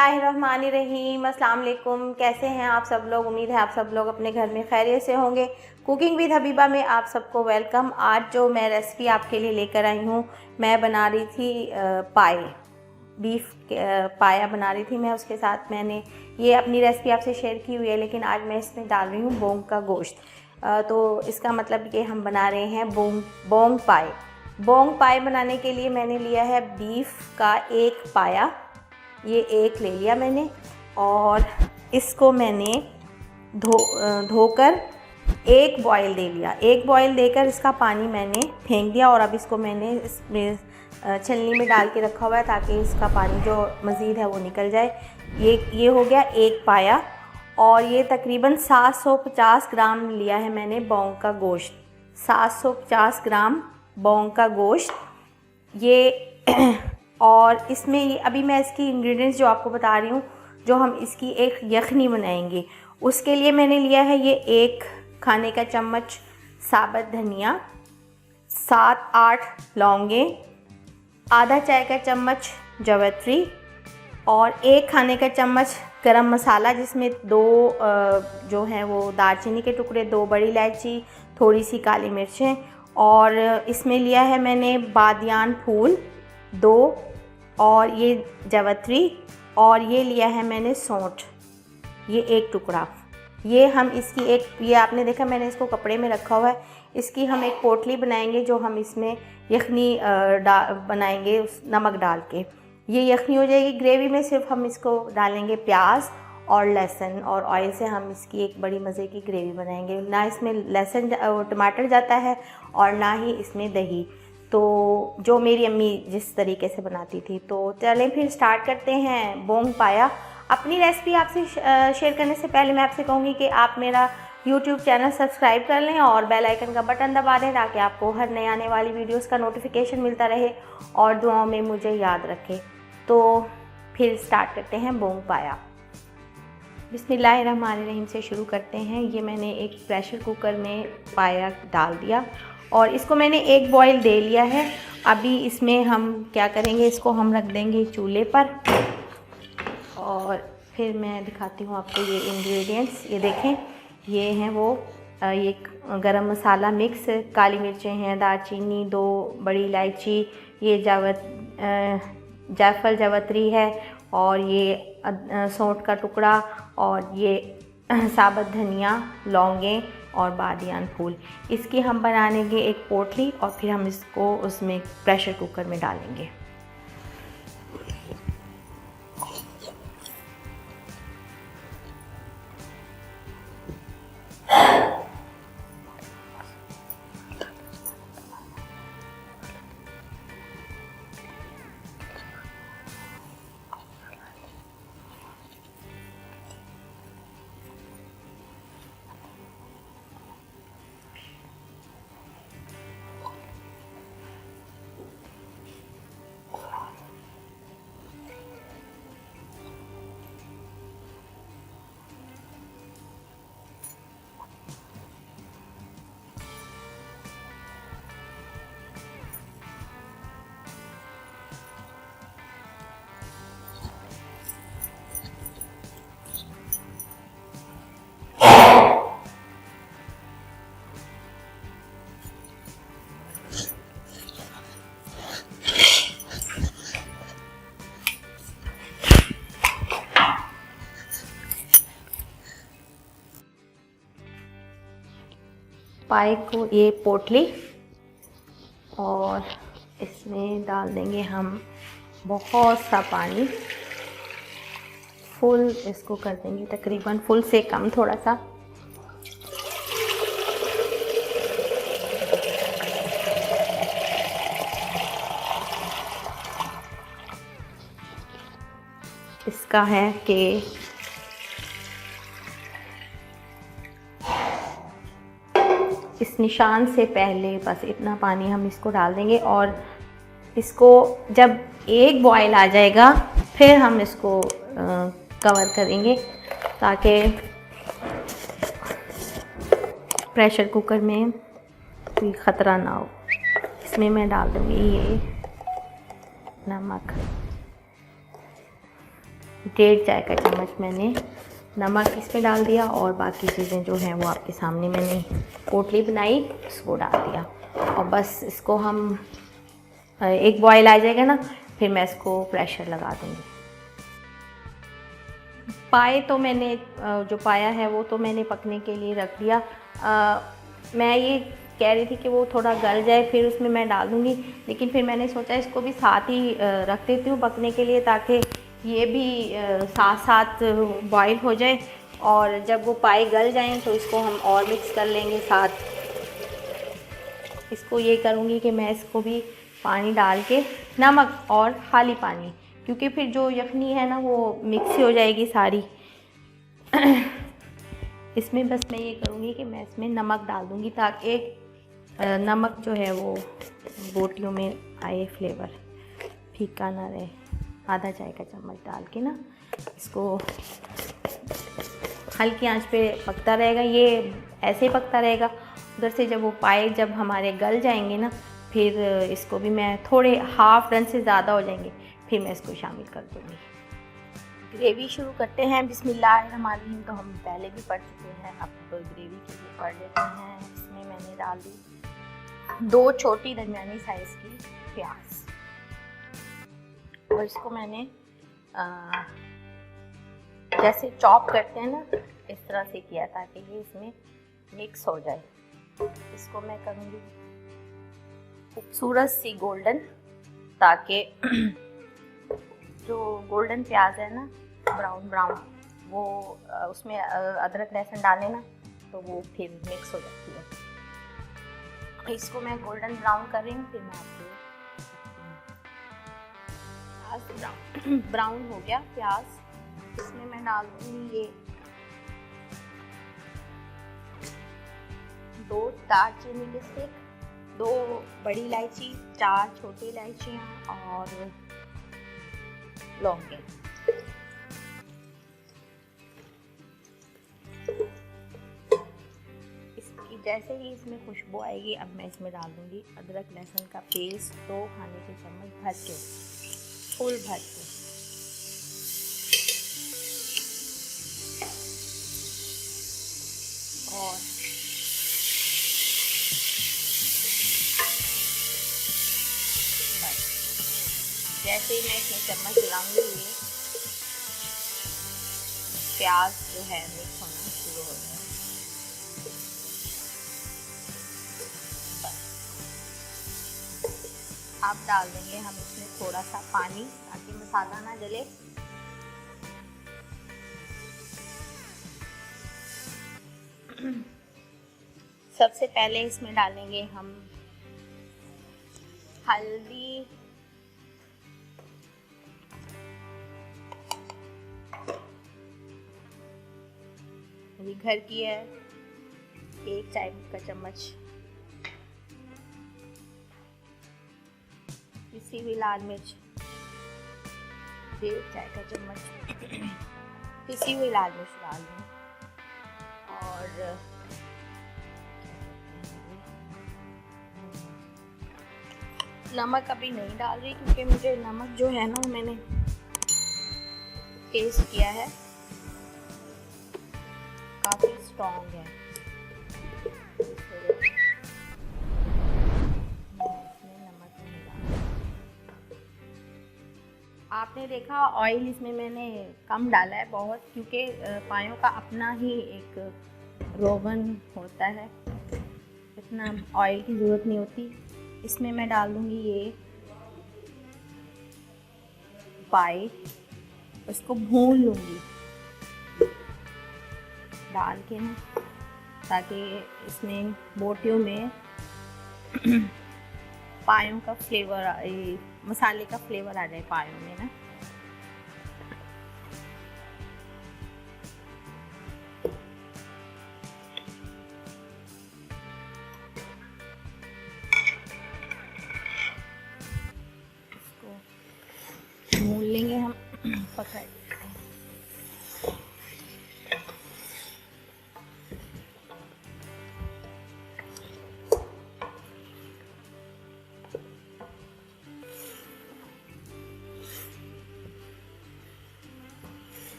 बिस्मिल्लाहिर्रहमानिर्रहीम। अस्सलाम वालेकुम। कैसे हैं आप सब लोग? उम्मीद है आप सब लोग अपने घर में खैरियत से होंगे। कुकिंग विद हबीबा में आप सबको वेलकम। आज जो मैं रेसिपी आपके लिए लेकर आई हूँ, मैं बना रही थी पाए, बीफ पाया बना रही थी मैं। उसके साथ मैंने ये अपनी रेसिपी आपसे शेयर की हुई है, लेकिन आज मैं इसमें डाल रही हूँ बोंग का गोश्त। तो इसका मतलब कि हम बना रहे हैं बोंग पाए। बोंग पाए बनाने के लिए मैंने लिया है बीफ का एक पाया, ये एक ले लिया मैंने, और इसको मैंने धोकर एक बॉयल दे लिया। एक बॉयल देकर इसका पानी मैंने फेंक दिया, और अब इसको मैंने इसमें छलनी में डाल के रखा हुआ है ताकि इसका पानी जो मज़ीद है वो निकल जाए। ये हो गया एक पाया, और ये तकरीबन 750 ग्राम लिया है मैंने बोंग का गोश्त। 750 ग्राम बोंग का गोश्त ये और इसमें ये अभी मैं इसकी इंग्रेडिएंट्स जो आपको बता रही हूँ, जो हम इसकी एक यखनी बनाएंगे, उसके लिए मैंने लिया है ये एक खाने का चम्मच साबुत धनिया, 7-8 लौंगे, आधा चाय का चम्मच जावित्री, और एक खाने का चम्मच गरम मसाला, जिसमें 2 जो हैं वो दालचीनी के टुकड़े, 2 बड़ी इलायची, थोड़ी सी काली मिर्चें, और इसमें लिया है मैंने बादियान फूल 2, और ये जावित्री, और ये लिया है मैंने सौंठ, ये एक टुकड़ा। ये हम इसकी ये आपने देखा मैंने इसको कपड़े में रखा हुआ है। इसकी हम एक पोटली बनाएंगे, जो हम इसमें यखनी बनाएंगे उस नमक डाल के। ये यखनी हो जाएगी। ग्रेवी में सिर्फ हम इसको डालेंगे प्याज और लहसुन, और ऑयल से हम इसकी एक बड़ी मज़े की ग्रेवी बनाएंगे। ना इसमें लहसुन टमाटर जाता है, और ना ही इसमें दही, तो जो मेरी अम्मी जिस तरीके से बनाती थी। तो चलें फिर स्टार्ट करते हैं बोंग पाया। अपनी रेसिपी आपसे शेयर करने से पहले मैं आपसे कहूँगी कि आप मेरा YouTube चैनल सब्सक्राइब कर लें और बेल आइकन का बटन दबा दें, ताकि आपको हर नई आने वाली वीडियोस का नोटिफिकेशन मिलता रहे, और दुआओं में मुझे याद रखें। तो फिर स्टार्ट करते हैं बोंग पाया। बिस्मिल्लाहिर्रहमानिर्रहीम से शुरू करते हैं। ये मैंने एक प्रेशर कुकर में पाया डाल दिया, और इसको मैंने एक बॉयल दे लिया है। अभी इसमें हम क्या करेंगे, इसको हम रख देंगे चूल्हे पर, और फिर मैं दिखाती हूँ आपको ये इंग्रेडिएंट्स। ये देखें, ये हैं वो ये गरम मसाला मिक्स, काली मिर्चें हैं, दालचीनी, 2 बड़ी इलायची, ये जायफल जावित्री है, और ये सौंठ का टुकड़ा, और ये साबुत धनिया, लौंगे, और बादियान फूल। इसकी हम बनाएंगे एक पोटली, और फिर हम इसको उसमें प्रेशर कुकर में डालेंगे। पाए को ये पोटली, और इसमें डाल देंगे हम बहुत सा पानी, फुल इसको कर देंगे, तकरीबन फुल से कम थोड़ा सा। इसका है कि इस निशान से पहले बस इतना पानी हम इसको डाल देंगे, और इसको जब एक बॉयल आ जाएगा फिर हम इसको कवर करेंगे, ताकि प्रेशर कुकर में कोई ख़तरा ना हो। इसमें मैं डाल दूँगी ये नमक, 1.5 चाय का चम्मच मैंने नमक इसमें डाल दिया और बाकी चीज़ें जो हैं वो आपके सामने मैंने पोटली बनाई, उसको डाल दिया और बस इसको हम एक बॉयल आ जाएगा ना, फिर मैं इसको प्रेशर लगा दूँगी। पाए तो मैंने जो पाया है वो तो मैंने पकने के लिए रख दिया। मैं ये कह रही थी कि वो थोड़ा गल जाए फिर उसमें मैं डाल दूँगी, लेकिन फिर मैंने सोचा इसको भी साथ ही रख देती हूँ पकने के लिए, ताकि ये भी साथ साथ बॉईल हो जाए और जब वो पाए गल जाएं तो इसको हम और मिक्स कर लेंगे साथ। इसको ये करूँगी कि मैं इसको भी पानी डाल के, नमक और खाली पानी, क्योंकि फिर जो यखनी है ना वो मिक्स हो जाएगी सारी। इसमें बस मैं ये करूँगी कि मैं इसमें नमक डाल दूँगी ताकि नमक जो है वो बोटियों में आए, फ्लेवर फीका ना रहे। आधा चाय का चम्मच डाल के ना इसको हल्की आंच पे पकता रहेगा, ये ऐसे ही पकता रहेगा। उधर से जब वो पाए जब हमारे गल जाएंगे ना, फिर इसको भी मैं थोड़े हाफ डन से ज़्यादा हो जाएंगे, फिर मैं इसको शामिल कर दूँगी। ग्रेवी शुरू करते हैं। बिस्मिल्लाहिर्रहमानिर्रहीम तो हम पहले भी पढ़ चुके हैं, अब तो ग्रेवी के लिए पढ़ लेते हैं। इसमें मैंने डाल दी 2 छोटी दरमियानी साइज़ की प्याज और इसको मैंने जैसे चॉप करते हैं ना इस तरह से किया ताकि ये इसमें मिक्स हो जाए। इसको मैं करूँगी खूबसूरत सी गोल्डन, ताकि जो गोल्डन प्याज है ना ब्राउन वो उसमें अदरक लहसुन डालें ना तो वो फिर मिक्स हो जाती है। इसको मैं गोल्डन ब्राउन कर रही हूँ, फिर मैं आपको प्याज ब्राउन हो गया प्याज, इसमें मैं डाल दूँगी ये 2 दालचीनी के स्टिक, 2 बड़ी इलायची, 4 छोटी इलायचियाँ और लौंगे। इसकी जैसे ही इसमें खुशबू आएगी, अब मैं इसमें डाल दूँगी अदरक लहसुन का पेस्ट 2 खाने के चम्मच भर के, फुल भर के। और बस जैसे ही मैं इसमें चम्मच हिलाऊंगी ये प्याज जो है मिक्स होना शुरू हो जाएगा। बस अब डाल देंगे हम इसमें थोड़ा सा पानी ताकि मसाला ना जले। सबसे पहले इसमें डालेंगे हम हल्दी, ये घर की है, 1 चाय का चम्मच। पिसी हुई लाल मिर्च 1.5 चाय का चम्मच पिसी हुई लाल मिर्च डाल दूँ। और नमक अभी नहीं डाल रही क्योंकि मुझे नमक जो है ना मैंने टेस्ट किया है, काफ़ी स्ट्रॉन्ग है। आपने देखा ऑयल इसमें मैंने कम डाला है बहुत, क्योंकि पायों का अपना ही एक रोगन होता है, इतना ऑयल की ज़रूरत नहीं होती। इसमें मैं डाल दूँगी ये पाए, उसको भून लूँगी डाल के ना, ताकि इसमें बोटियों में पायों का फ्लेवर मसाले का फ्लेवर आ जाए पायों में ना। इसको भून लेंगे हम, पकड़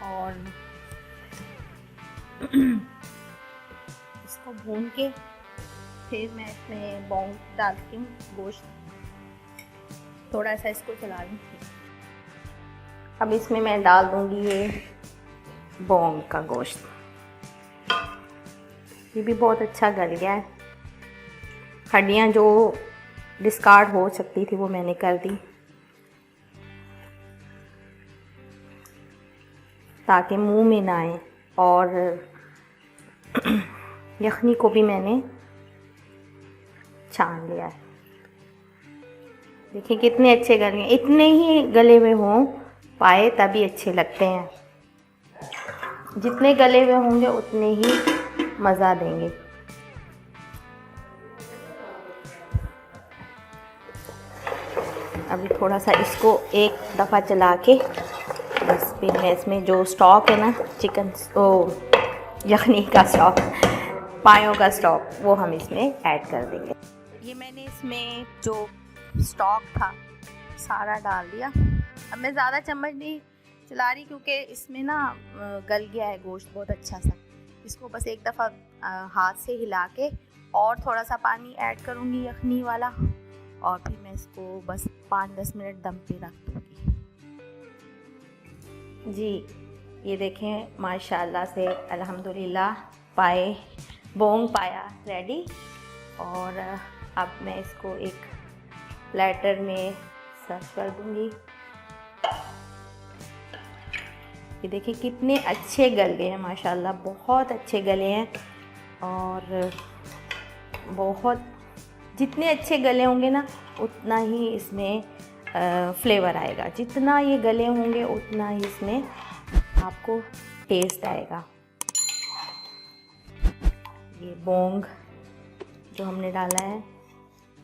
और इसको भून के फिर मैं इसमें बोंग डालती हूँ, गोश्त थोड़ा सा इसको चला लूँगी। अब इसमें मैं डाल दूँगी ये बोंग का गोश्त। ये भी बहुत अच्छा गल गया है। हड्डियाँ जो डिस्कार्ड हो सकती थी वो मैंने कर दी, ताकि मुंह में ना आए। और यखनी को भी मैंने छान लिया है। देखिए कितने अच्छे गले हैं। इतने ही गले हुए हों पाए तभी अच्छे लगते हैं। जितने गले हुए होंगे उतने ही मज़ा देंगे। अभी थोड़ा सा इसको एक दफ़ा चला के बस फिर मैं इसमें जो स्टॉक है ना, चिकन यखनी का स्टॉक, पायों का स्टॉक, वो हम इसमें ऐड कर देंगे। ये मैंने इसमें जो स्टॉक था सारा डाल दिया। अब मैं ज़्यादा चम्मच नहीं चला रही क्योंकि इसमें ना गल गया है गोश्त बहुत अच्छा सा। इसको बस एक दफ़ा हाथ से हिला के और थोड़ा सा पानी ऐड करूँगी यखनी वाला, और फिर मैं इसको बस 5-10 मिनट दम पे रख दूँगी। जी ये देखें माशाल्लाह से अल्हम्दुलिल्लाह बोंग पाया रेडी। और अब मैं इसको एक प्लेटर में सर्व कर दूँगी। ये देखिए कितने अच्छे गल गए हैं माशाल्लाह, बहुत अच्छे गले हैं। और बहुत जितने अच्छे गले होंगे ना उतना ही इसमें फ्लेवर आएगा। जितना ये गले होंगे उतना ही इसमें आपको टेस्ट आएगा। ये बोंग जो हमने डाला है,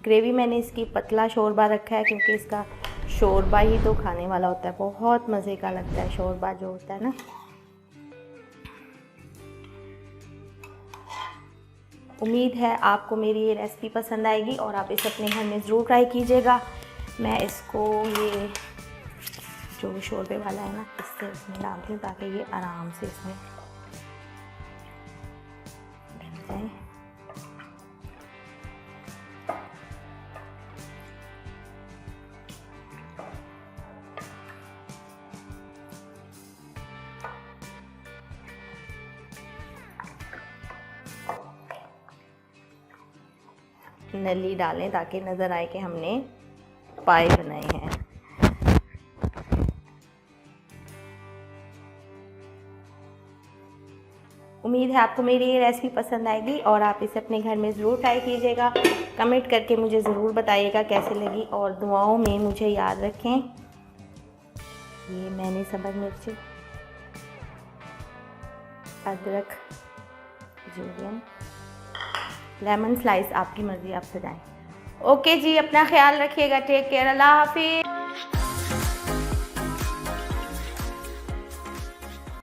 ग्रेवी मैंने इसकी पतला शोरबा रखा है क्योंकि इसका शोरबा ही तो खाने वाला होता है। बहुत मज़े का लगता है शोरबा जो होता है ना। उम्मीद है आपको मेरी ये रेसिपी पसंद आएगी और आप इसे अपने घर में ज़रूर ट्राई कीजिएगा। मैं इसको ये जो शोरबे वाला है ना इससे इसमें डालती हूँ ताकि ये आराम से इसमें बन जाए। नली डालें ताकि नज़र आए कि हमने पाए बनाए हैं। उम्मीद है आपको मेरी ये रेसिपी पसंद आएगी और आप इसे अपने घर में ज़रूर ट्राई कीजिएगा। कमेंट करके मुझे ज़रूर बताइएगा कैसे लगी और दुआओं में मुझे याद रखें। ये मैंने सब्ज़ मिर्च, अदरक, जुलियन, लेमन स्लाइस, आपकी मर्ज़ी आप सजाएं। ओके जी, अपना ख्याल रखिएगा। टेक केयर, अल्लाह हाफिज़।